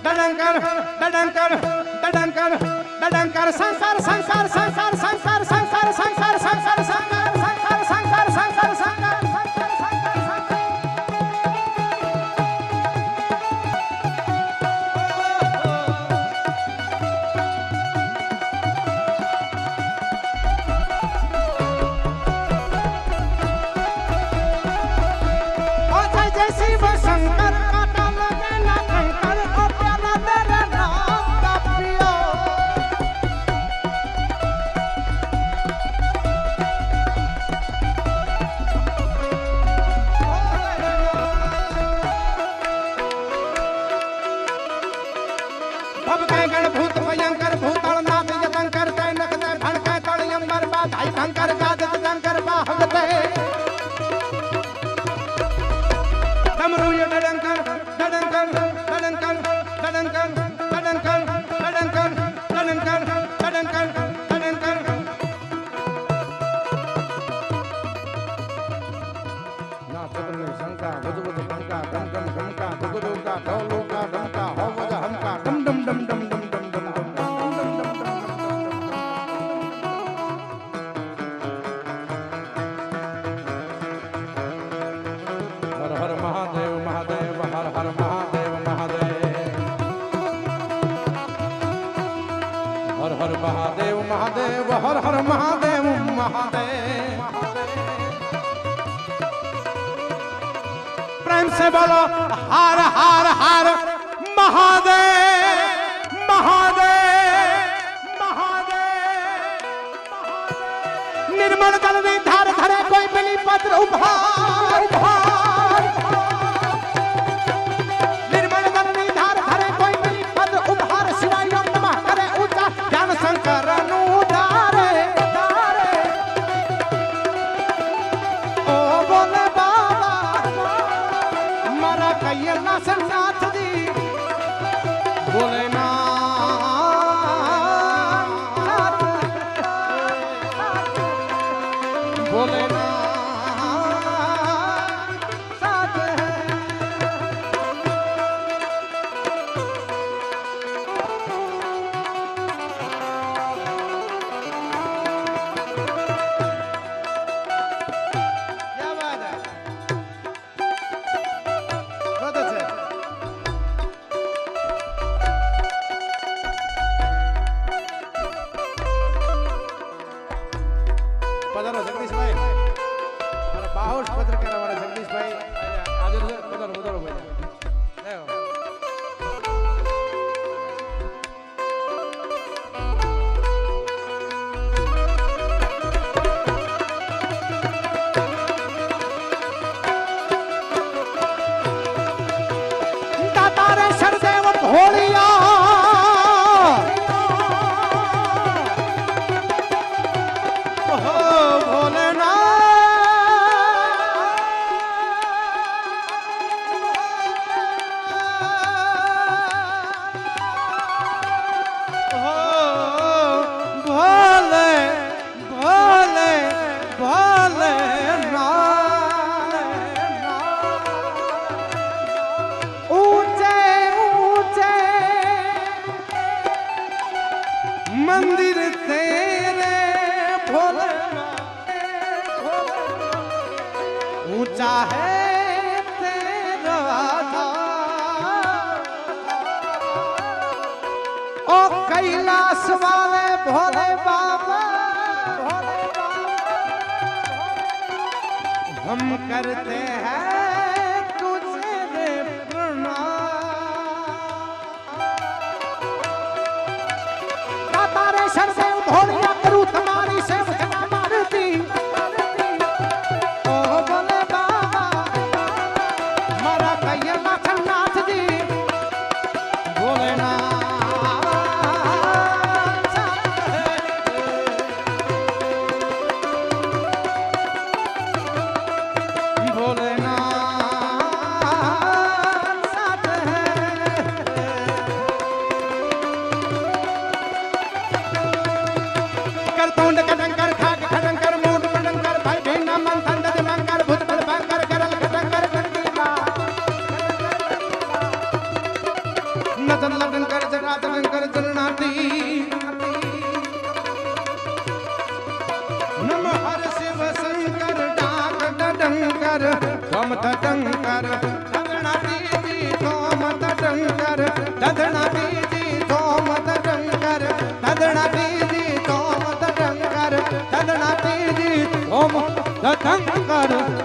डडंकर डडंकर डडंकर डडंकर संसार संसार संसार संसार संसार संसार संसार संसार संसार संसार संसार संसार शिव शंकर काटा लगे ना कंकर ओ प्याला तेरे नाम का पियो भव के गण भूत भयंकर भूतल नाथ यतंकर तै नखते भड़के तड़यंबर बाधाई भंकर गादत शंकर बाहगते डडंकर डडंकर डडंकर डडंकर डडंकर डडंकर डडंकर डडंकर डडंकर ना चतुर्न शंका वजुवज पंका गम गम गमका दुगुदुका ढोलुका ढमका हो वज हमका डम डम डम डम डम डम डम डम हर हर महादेव महादेव हर हर महादेव महादेव हर हर महादेव महादेव हर हर महादेव महादेव प्रेम से बोलो हर हर हर महादेव महादेव महादेव निर्मल जल धार धरे कोई मिली पत्र उभार उभार निर्मल जल धार धरे कोई मिली पत्र उभार शिवाय ओम नमः करे ऊंचा ज्ञान शंकर अनुदारे दारे ओ बोले बाबा मरा कैला संनाथ जी बोले ना बोले ना साथ है क्या बात है बहुत अच्छे पधारो जगदीश भाई हमारा बाहोश पत्रकार हमारा जगदीश भाई आज पधारो पधारो भाई दातारे शरदेव भोलिया मंदिर तेरे भोलेनाथ ऊंचा है तेरा ओ कैलाश वाले भोले बाबा हम करते हैं तुझे प्रणाम तारे शरदेव भोलिया करूं तुम्हारी सेवा मारती ओ बोले बाबा मारा कैला नाथ जी बोले ना भोलेनाथ ધોમ તટંકર ધધણા બીજી ધોમ તટંકર ધધણા બીજી ધોમ તટંકર ધધણા બીજી ધોમ તટંકર ધધણા બીજી ધોમ તટંકર